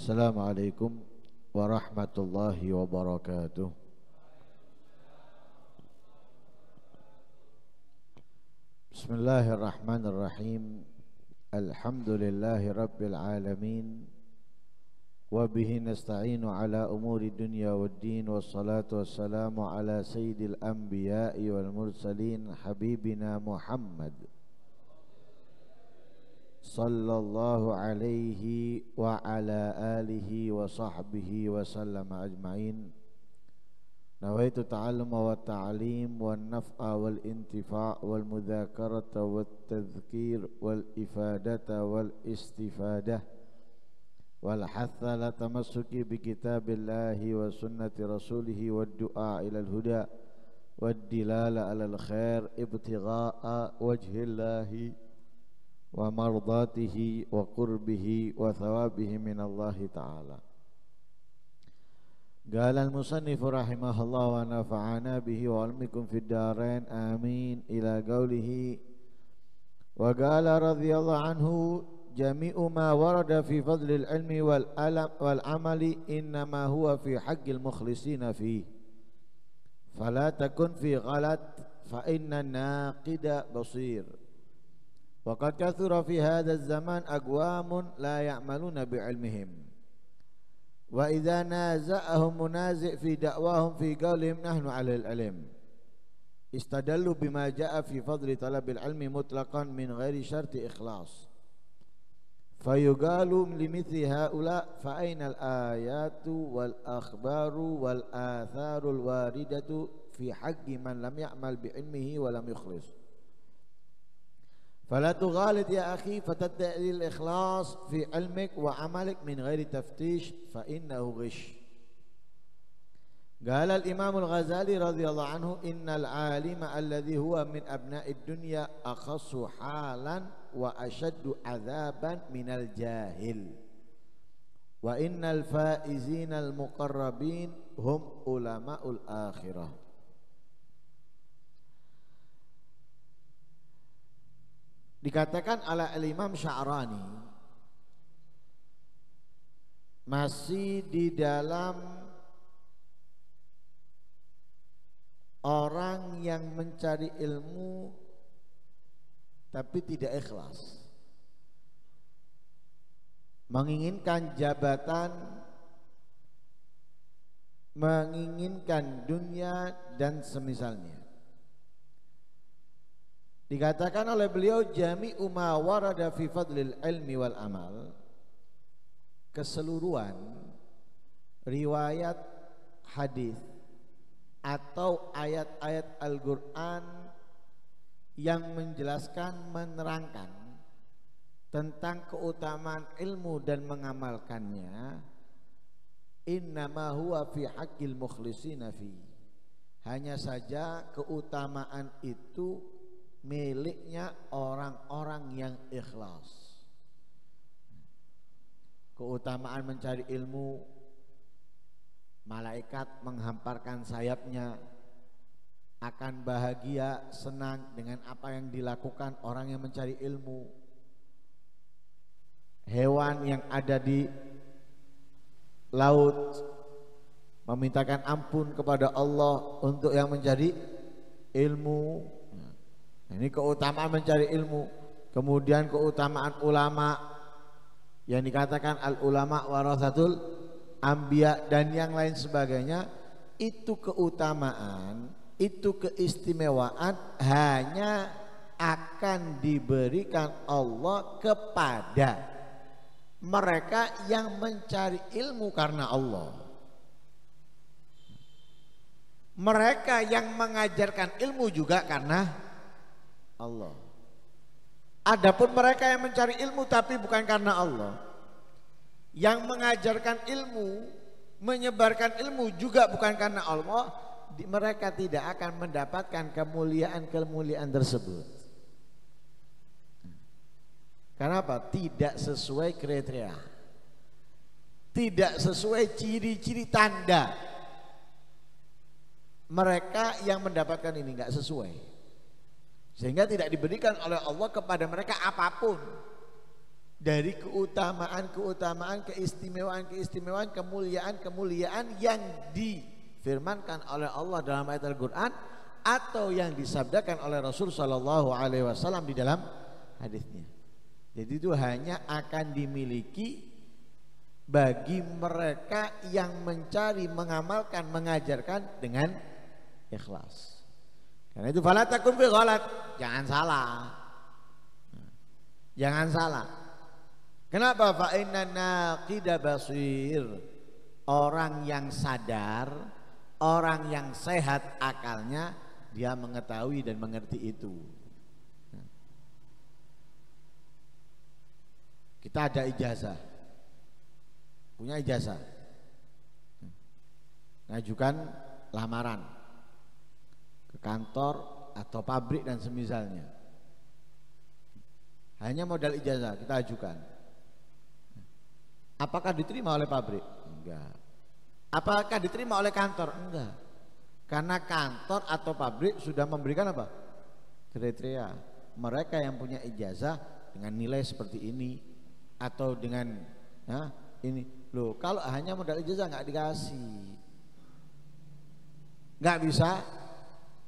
Assalamualaikum warahmatullahi wabarakatuh. Bismillahirrahmanirrahim. Alhamdulillahi rabbil alamin. Wabihi nasta'inu ala umuri dunya waddin. Wassalatu wassalamu ala sayyidil anbiya'i wal mursalin habibina Muhammad sallallahu alaihi wa ala alihi wa sahbihi wa sallama ajma'in. Nawaitu ta'alluma wa ta'alim wa naf'a wal intifa' wal mudhakarata wal tadhkir wal ifadata wal istifadah wal hatha la tamassuki bi kitabillahi wa sunnati rasulihi wa du'a ilal huda wa dilala alal khair ibtigha'a wajhillahi wa mardatihi wa qurbihi wa thawabihi minallahi ta'ala. Qala al-musannif rahimahullah wa nafa'ana bihi wa almikum fid darain amin ila qawlihi wa qala radhiyallahu anhu jami'u ma warada fi fadlil ilmi wal amali innama huwa fi haqqil mukhlisina fi fala takun fi ghalat fa inna naqida basir. Waqad kathura fi hadha zaman aqwamun la ya'maluna bi'ilmihim wa idza naza'ahum munazi' fi da'wahum fi qawlihim nahnu 'alal ilm istadallu bima ja'a fi fadli talabil ilmi mutlaqan min ghairi syarti ikhlas fayuqalu limithli haula fa aynal ayatu wal akhbaru wal atharul waridatu fi haqqi man lam ya'mal bi'ilmihi wa lam yukhlis. فلا تغالط يا أخي فتدعي الإخلاص في علمك وعملك من غير تفتيش فإنه غش. قال الإمام الغزالي رضي الله عنه إن العالم الذي هو من أبناء الدنيا أخص حالا وأشد عذابا من الجاهل وإن الفائزين المقربين هم علماء الآخرة. Dikatakan oleh Al-Imam Sya'rani masih di dalam orang yang mencari ilmu tapi tidak ikhlas, menginginkan jabatan, menginginkan dunia dan semisalnya. Dikatakan oleh beliau jami'u ma warada fi fadlil ilmi wal amal, keseluruhan riwayat hadis atau ayat-ayat Al-Quran yang menjelaskan, menerangkan tentang keutamaan ilmu dan mengamalkannya, innama huwa fi haqqil mukhlisina fi, hanya saja keutamaan itu miliknya orang-orang yang ikhlas. Keutamaan mencari ilmu, malaikat menghamparkan sayapnya, akan bahagia, senang dengan apa yang dilakukan orang yang mencari ilmu. Hewan yang ada di laut memintakan ampun kepada Allah untuk yang mencari ilmu. Ini keutamaan mencari ilmu. Kemudian keutamaan ulama yang dikatakan al ulama warathatul anbiya dan yang lain sebagainya. Itu keutamaan, itu keistimewaan hanya akan diberikan Allah kepada mereka yang mencari ilmu karena Allah. Mereka yang mengajarkan ilmu juga karena Allah. Adapun mereka yang mencari ilmu tapi bukan karena Allah, yang mengajarkan ilmu, menyebarkan ilmu juga bukan karena Allah, mereka tidak akan mendapatkan kemuliaan-kemuliaan tersebut. Kenapa? Tidak sesuai kriteria, tidak sesuai ciri-ciri tanda. Mereka yang mendapatkan ini nggak sesuai, sehingga tidak diberikan oleh Allah kepada mereka apapun. dari keutamaan-keutamaan, keistimewaan-keistimewaan, kemuliaan-kemuliaan yang difirmankan oleh Allah dalam ayat Al-Quran atau yang disabdakan oleh Rasul Shallallahu Alaihi Wasallam di dalam hadisnya. Jadi itu hanya akan dimiliki bagi mereka yang mencari, mengamalkan, mengajarkan dengan ikhlas. Karena itu fala takun fi ghalat, jangan salah. Jangan salah. Kenapa? Fa inna naqida basir. Orang yang sadar, orang yang sehat akalnya, dia mengetahui dan mengerti itu. Kita ada ijazah, punya ijazah, ngajukan lamaran ke kantor atau pabrik dan semisalnya. Hanya modal ijazah kita ajukan. Apakah diterima oleh pabrik? Enggak. Apakah diterima oleh kantor? Enggak. Karena kantor atau pabrik sudah memberikan apa? Kriteria. Mereka yang punya ijazah dengan nilai seperti ini atau dengan ini. Loh, kalau hanya modal ijazah nggak dikasih, nggak bisa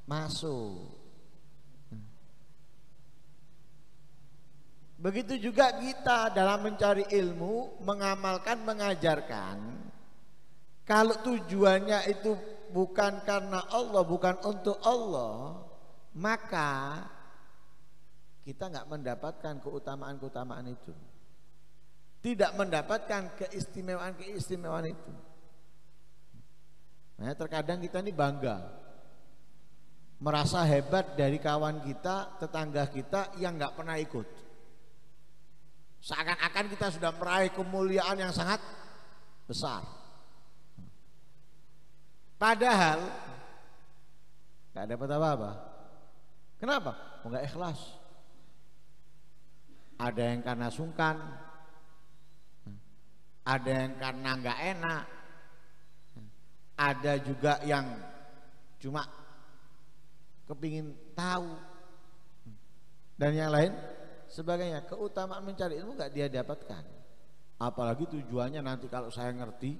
masuk. Begitu juga kita dalam mencari ilmu, mengamalkan, mengajarkan. Kalau tujuannya itu bukan karena Allah, bukan untuk Allah, maka kita nggak mendapatkan keutamaan-keutamaan itu, tidak mendapatkan keistimewaan-keistimewaan itu. Nah, terkadang kita ini bangga, merasa hebat dari kawan kita, tetangga kita yang nggak pernah ikut. Seakan-akan kita sudah meraih kemuliaan yang sangat besar. Padahal gak dapat apa-apa. Kenapa? Enggak ikhlas. Ada yang karena sungkan, ada yang karena gak enak, ada juga yang cuma kepingin tahu, dan yang lain sebagainya. Keutamaan mencari ilmu gak dia dapatkan. Apalagi tujuannya nanti kalau saya ngerti,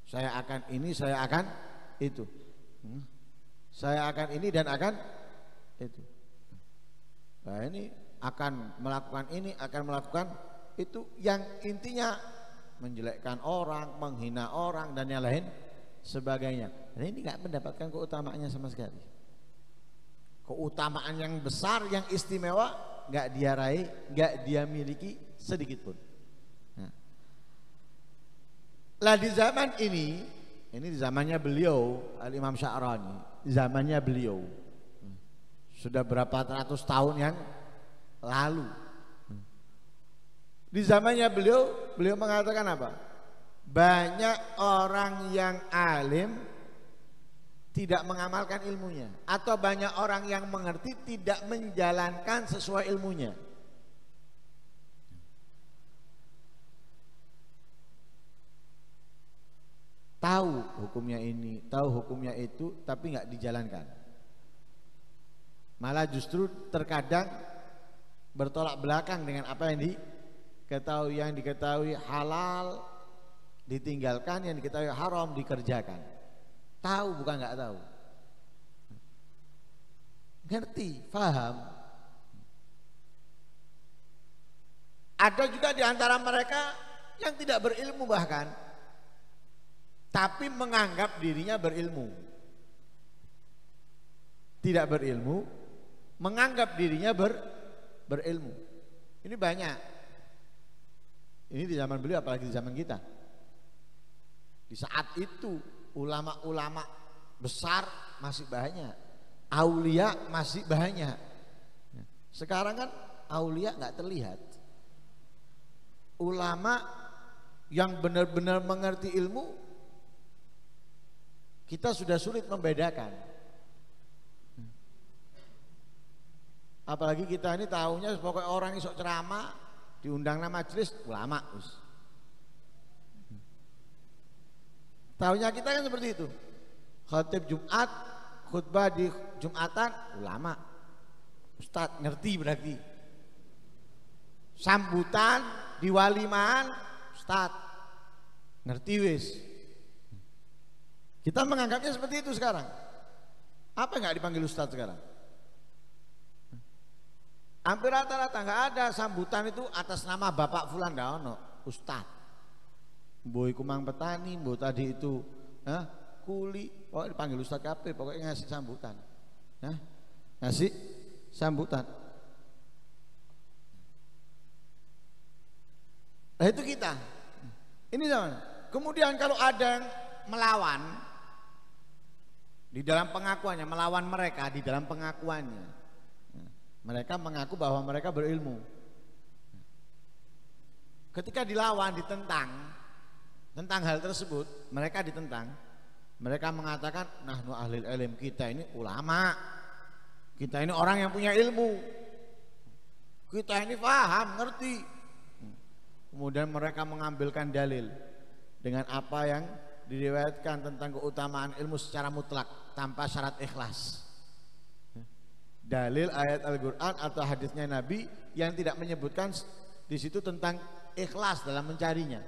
saya akan ini, saya akan itu, saya akan ini dan akan itu. Nah, ini akan melakukan ini, akan melakukan itu, yang intinya menjelekkan orang, menghina orang dan yang lain sebagainya. Dan ini gak mendapatkan keutamaannya sama sekali. Keutamaan yang besar, yang istimewa gak dia raih, gak dia miliki sedikit pun. Nah, lah di zaman ini di zamannya beliau Al-Imam Sya'rani, zamannya beliau sudah berapa ratus tahun yang lalu. Di zamannya beliau mengatakan apa? Banyak orang yang alim tidak mengamalkan ilmunya, atau banyak orang yang mengerti tidak menjalankan sesuai ilmunya. Tahu hukumnya ini, tahu hukumnya itu, tapi nggak dijalankan. Malah justru terkadang bertolak belakang dengan apa yang diketahui halal ditinggalkan, yang diketahui haram dikerjakan. Tahu bukan nggak tahu, ngerti, paham. Ada juga di antara mereka yang tidak berilmu bahkan, tapi menganggap dirinya berilmu. Tidak berilmu, menganggap dirinya berilmu. Ini banyak. Ini di zaman beliau, apalagi di zaman kita. Di saat itu ulama-ulama besar masih banyak, aulia masih banyak. Sekarang kan aulia nggak terlihat. Ulama yang benar-benar mengerti ilmu kita sudah sulit membedakan. Apalagi kita ini tahunya pokoknya orang isok ceramah diundang nama majelis ulama. Tahunya kita kan seperti itu. Khatib Jumat, khutbah di Jumatan, ulama, ustadz, ngerti berarti. sambutan di waliman, Ustaz ngerti wis. Kita menganggapnya seperti itu sekarang. Apa nggak dipanggil Ustaz sekarang? Hampir rata-rata nggak ada sambutan itu atas nama Bapak Fulan, nggak ono Ustaz. Boy kumang petani, boy tadi itu kuli, pokoknya dipanggil Ustaz kabeh, pokoknya ngasih sambutan. Ngasih sambutan. Nah itu kita. Ini zaman. Kemudian kalau ada yang melawan di dalam pengakuannya, melawan mereka di dalam pengakuannya, mereka mengaku bahwa mereka berilmu. Ketika dilawan, ditentang tentang hal tersebut, mereka ditentang. Mereka mengatakan, nahnu ahlil ilm, kita ini ulama, kita ini orang yang punya ilmu, kita ini paham, ngerti. Kemudian mereka mengambilkan dalil dengan apa yang diriwayatkan tentang keutamaan ilmu secara mutlak tanpa syarat ikhlas. Dalil ayat Al-Quran atau hadisnya Nabi yang tidak menyebutkan di situ tentang ikhlas dalam mencarinya,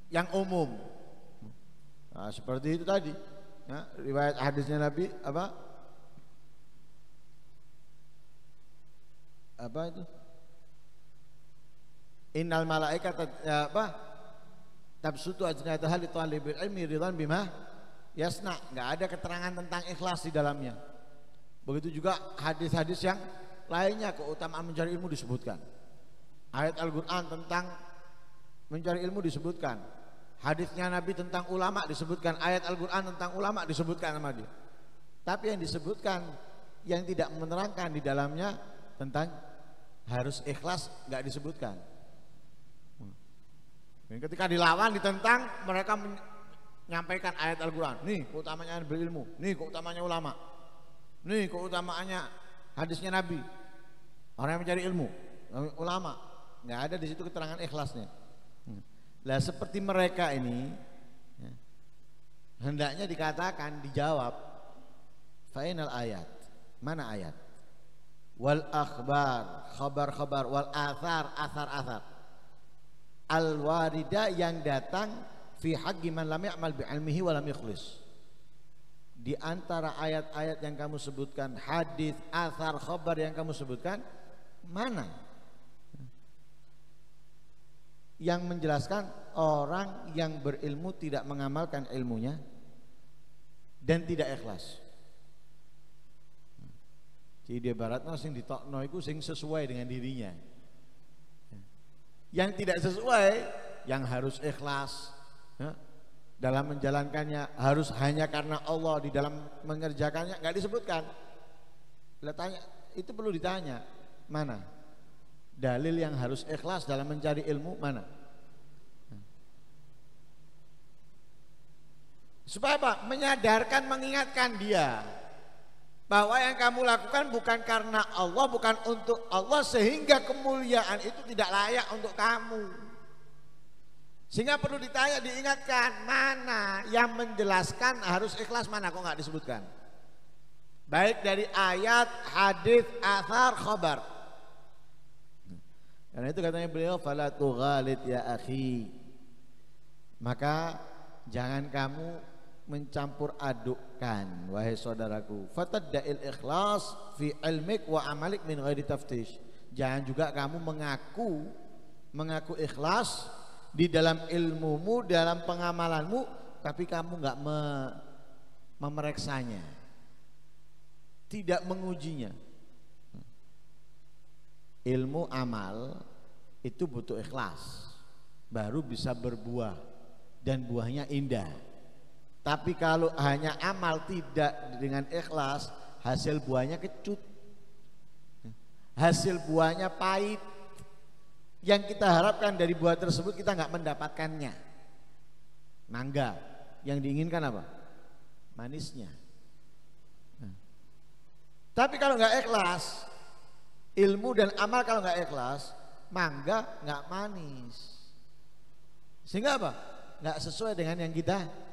yang umum. Nah, seperti itu tadi. Riwayat hadisnya Nabi apa itu? Innal malaikata tabsutu ajnihataha li talibil ilmi ridwan bima yasna. Enggak ada keterangan tentang ikhlas di dalamnya. Begitu juga hadis-hadis yang lainnya keutamaan mencari ilmu disebutkan. Ayat Al-Quran tentang mencari ilmu disebutkan. Hadisnya Nabi tentang ulama disebutkan. Ayat Al-Quran tentang ulama disebutkan sama dia. Tapi yang disebutkan yang tidak menerangkan di dalamnya tentang harus ikhlas nggak disebutkan. Dan ketika dilawan, ditentang, mereka menyampaikan ayat Al-Quran. Nih keutamanya berilmu, nih keutamanya ulama, nih keutamaannya hadisnya Nabi. Orang yang mencari ilmu, ulama, nggak ada di situ keterangan ikhlasnya. Lah seperti mereka ini, hendaknya dikatakan, dijawab, fainal ayat, mana ayat? Wal akhbar, khabar-khabar, wal athar, athar-athar. Al-warida yang datang fi haqqi man lam ya'mal bi ilmihi wa lam yukhlis. Di antara ayat-ayat yang kamu sebutkan, hadis, athar, khabar yang kamu sebutkan, mana yang menjelaskan orang yang berilmu tidak mengamalkan ilmunya dan tidak ikhlas? Jadi dia baratno sing ditokno iku sing sesuai dengan dirinya. Yang tidak sesuai, yang harus ikhlas dalam menjalankannya, harus hanya karena Allah di dalam mengerjakannya, nggak disebutkan. Tanya, itu perlu ditanya, mana dalil yang harus ikhlas dalam mencari ilmu, mana? Supaya apa? Menyadarkan, mengingatkan dia bahwa yang kamu lakukan bukan karena Allah, bukan untuk Allah, sehingga kemuliaan itu tidak layak untuk kamu. Sehingga perlu ditanya, diingatkan, mana yang menjelaskan harus ikhlas, mana kok nggak disebutkan? Baik dari ayat, hadis, athar, khabar. Karena itu katanya beliau, fala tughalid ya akhi. Maka jangan kamu mencampur adukkan, wahai saudaraku. Fatadda'il ikhlas fi ilmik wa amalik min ghairi taftish. Jangan juga kamu mengaku ikhlas di dalam ilmumu, dalam pengamalanmu, tapi kamu nggak memeriksanya, tidak mengujinya. Ilmu amal itu butuh ikhlas, baru bisa berbuah dan buahnya indah. Tapi kalau hanya amal tidak dengan ikhlas, hasil buahnya kecut, hasil buahnya pahit. Yang kita harapkan dari buah tersebut kita nggak mendapatkannya. Mangga, yang diinginkan apa? Manisnya. Tapi kalau nggak ikhlas, ilmu dan amal kalau nggak ikhlas, mangga nggak manis. Sehingga apa? Nggak sesuai dengan yang kita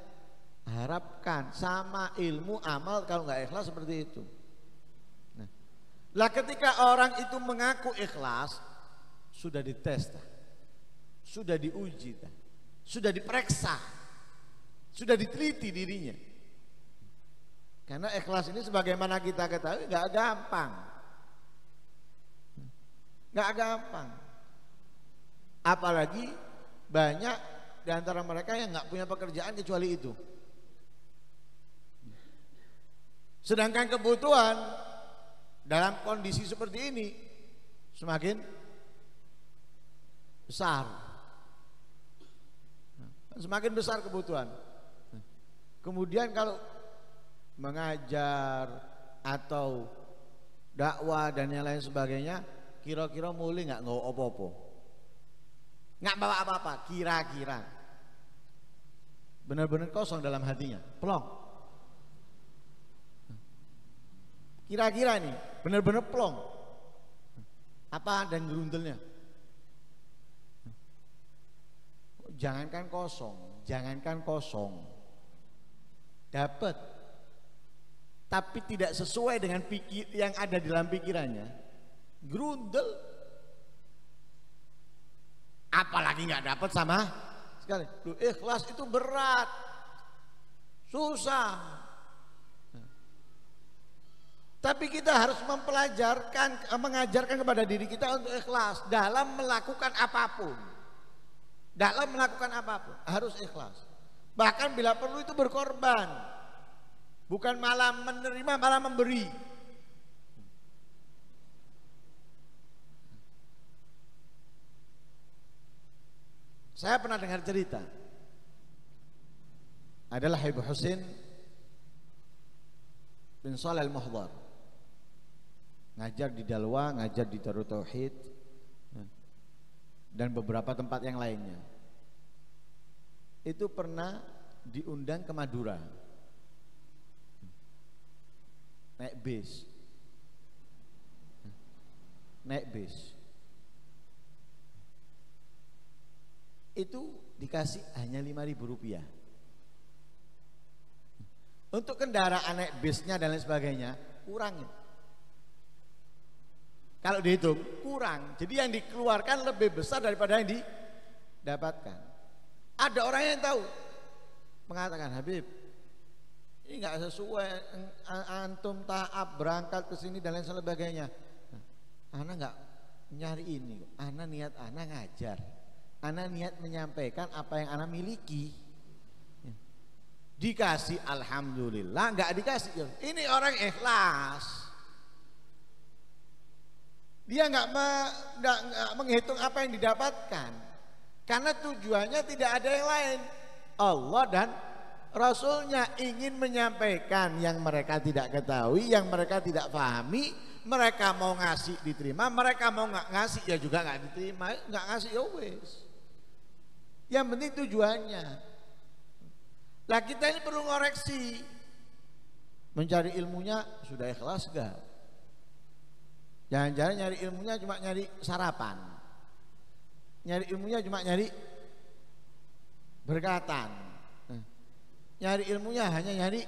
harapkan. Sama ilmu, amal kalau nggak ikhlas seperti itu. Lah ketika orang itu mengaku ikhlas, sudah dites, sudah diuji, sudah diperiksa, sudah diteliti dirinya. Karena ikhlas ini sebagaimana kita ketahui nggak gampang, nggak gampang. Apalagi banyak di antara mereka yang nggak punya pekerjaan kecuali itu. Sedangkan kebutuhan dalam kondisi seperti ini semakin besar, semakin besar kebutuhan. Kemudian kalau mengajar atau dakwah dan yang lain sebagainya, kira-kira mulai nggak nggawa apa-apa, nggak bawa apa-apa, kira-kira benar-benar kosong dalam hatinya, plong. Kira-kira nih benar-benar plong. Apa dan gerundelnya? Jangankan kosong, dapat, tapi tidak sesuai dengan pikir yang ada di dalam pikirannya, gerundel. Apalagi nggak dapat sama sekali. Loh, ikhlas itu berat, susah. Tapi kita harus mengajarkan kepada diri kita untuk ikhlas dalam melakukan apapun. Dalam melakukan apapun harus ikhlas. Bahkan bila perlu itu berkorban. Bukan malah menerima, malah memberi. Saya pernah dengar cerita. Adalah Habib Husin bin Shalih Al-Muhdhar. Ngajar di Dalwa, ngajar di Darut Tauhid dan beberapa tempat yang lainnya. Itu pernah diundang ke Madura, naik bis. Itu dikasih hanya Rp5.000. Untuk kendaraan naik bisnya dan lain sebagainya kurang. Kalau dihitung kurang, jadi yang dikeluarkan lebih besar daripada yang didapatkan. Ada orang yang tahu, mengatakan, Habib, ini nggak sesuai, antum taat berangkat ke sini dan lain sebagainya. Ana nggak nyari ini, ana niat ana ngajar, ana niat menyampaikan apa yang ana miliki. Dikasih alhamdulillah, nggak dikasih, ini orang ikhlas. Dia nggak menghitung apa yang didapatkan, karena tujuannya tidak ada yang lain. Allah dan Rasulnya ingin menyampaikan yang mereka tidak ketahui, yang mereka tidak pahami. Mereka mau ngasih diterima, mereka mau nggak ngasih ya juga nggak diterima, nggak ngasih ya wes. Yang penting tujuannya. Lah kita ini perlu ngoreksi. Mencari ilmunya sudah ikhlas gak? Jangan-jangan nyari ilmunya cuma nyari sarapan, nyari ilmunya cuma nyari berkatan, nyari ilmunya hanya nyari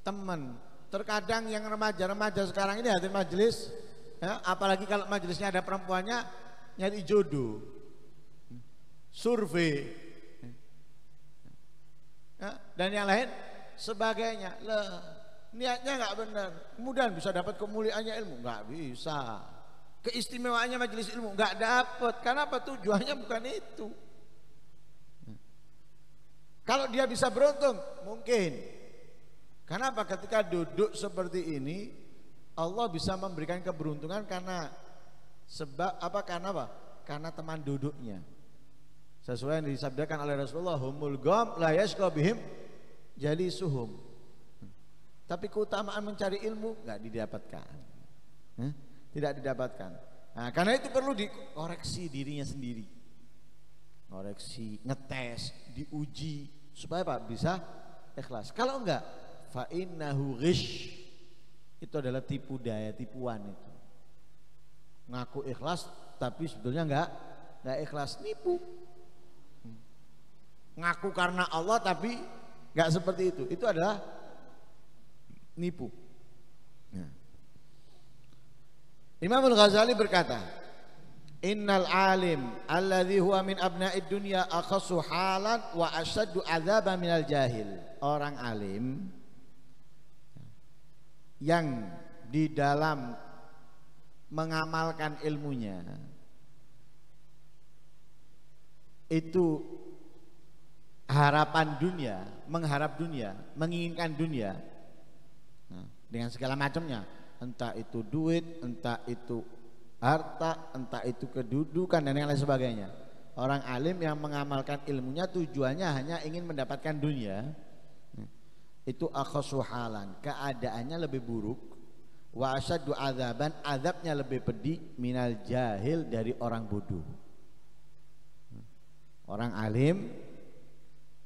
teman. Terkadang yang remaja-remaja sekarang ini hadir majelis, ya, apalagi kalau majelisnya ada perempuannya, nyari jodoh, survei, ya, dan yang lain sebagainya. Niatnya nggak benar, kemudian bisa dapat kemuliaannya ilmu, nggak bisa. Keistimewaannya majelis ilmu nggak dapat, karena apa? Tujuannya bukan itu. Kalau dia bisa beruntung, mungkin. Karena apa? Ketika duduk seperti ini, Allah bisa memberikan keberuntungan karena sebab apa? Karena apa? Karena teman duduknya. Sesuai yang disabdakan oleh Rasulullah, humul gom la yashqa bihim jalisuhum. Tapi keutamaan mencari ilmu nggak didapatkan, tidak didapatkan. Nah, karena itu perlu dikoreksi dirinya sendiri, koreksi, ngetes, diuji supaya Pak bisa ikhlas. Kalau enggak, fa innahu ghish, itu adalah tipu daya, tipuan itu. Ngaku ikhlas tapi sebetulnya enggak ikhlas, nipu. Ngaku karena Allah tapi enggak seperti itu. Itu adalah nipu. Nah. Imam Al-Ghazali berkata, Innal alim alladhi huwa min abna'id dunya akhassu halan wa asyaddu adzaban minal jahil. Orang alim yang di dalam mengamalkan ilmunya itu harapan dunia, mengharap dunia, menginginkan dunia, nah, dengan segala macamnya, entah itu duit, entah itu harta, entah itu kedudukan dan yang lain sebagainya. Orang alim yang mengamalkan ilmunya tujuannya hanya ingin mendapatkan dunia, itu akhassu halan, keadaannya lebih buruk, wa asyaddu adzaban, azabnya lebih pedih, minal jahil, dari orang bodoh. Orang alim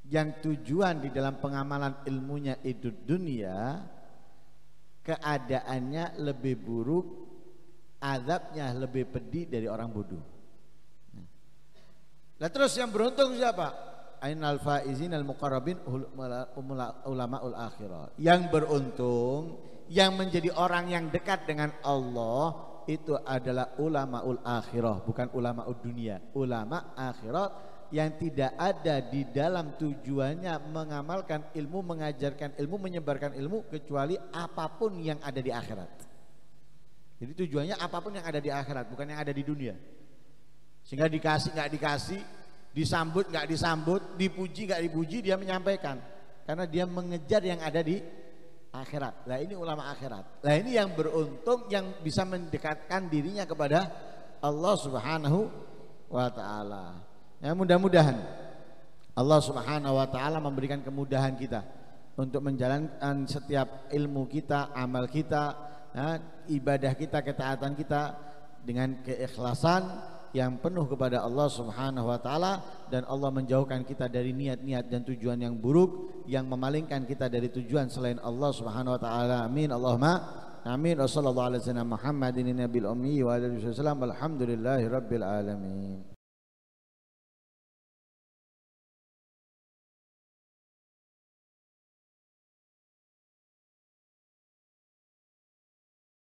yang tujuan di dalam pengamalan ilmunya itu dunia, keadaannya lebih buruk, azabnya lebih pedih dari orang bodoh. Nah, terus yang beruntung siapa? Ainal faizin al muqarrabin ulamaul akhirah. Yang beruntung, yang menjadi orang yang dekat dengan Allah itu adalah ulamaul akhirah, bukan ulamaul dunia. Ulama akhirat yang tidak ada di dalam tujuannya mengamalkan ilmu, mengajarkan ilmu, menyebarkan ilmu, kecuali apapun yang ada di akhirat. Jadi tujuannya apapun yang ada di akhirat, bukan yang ada di dunia. Sehingga dikasih nggak dikasih, disambut nggak disambut, dipuji nggak dipuji, dia menyampaikan karena dia mengejar yang ada di akhirat. Nah, ini ulama akhirat. Nah, ini yang beruntung, yang bisa mendekatkan dirinya kepada Allah Subhanahu wa ta'ala. Ya, mudah-mudahan Allah Subhanahu wa ta'ala memberikan kemudahan kita untuk menjalankan setiap ilmu kita, amal kita, ya, ibadah kita, ketaatan kita dengan keikhlasan yang penuh kepada Allah Subhanahu wa ta'ala, dan Allah menjauhkan kita dari niat-niat dan tujuan yang buruk yang memalingkan kita dari tujuan selain Allah Subhanahu wa ta'ala. Amin Allahumma amin. Wassallallahu ala sayyidina Muhammadin nabil ummi wa alihi wasallam. Alhamdulillahi rabbil alamin.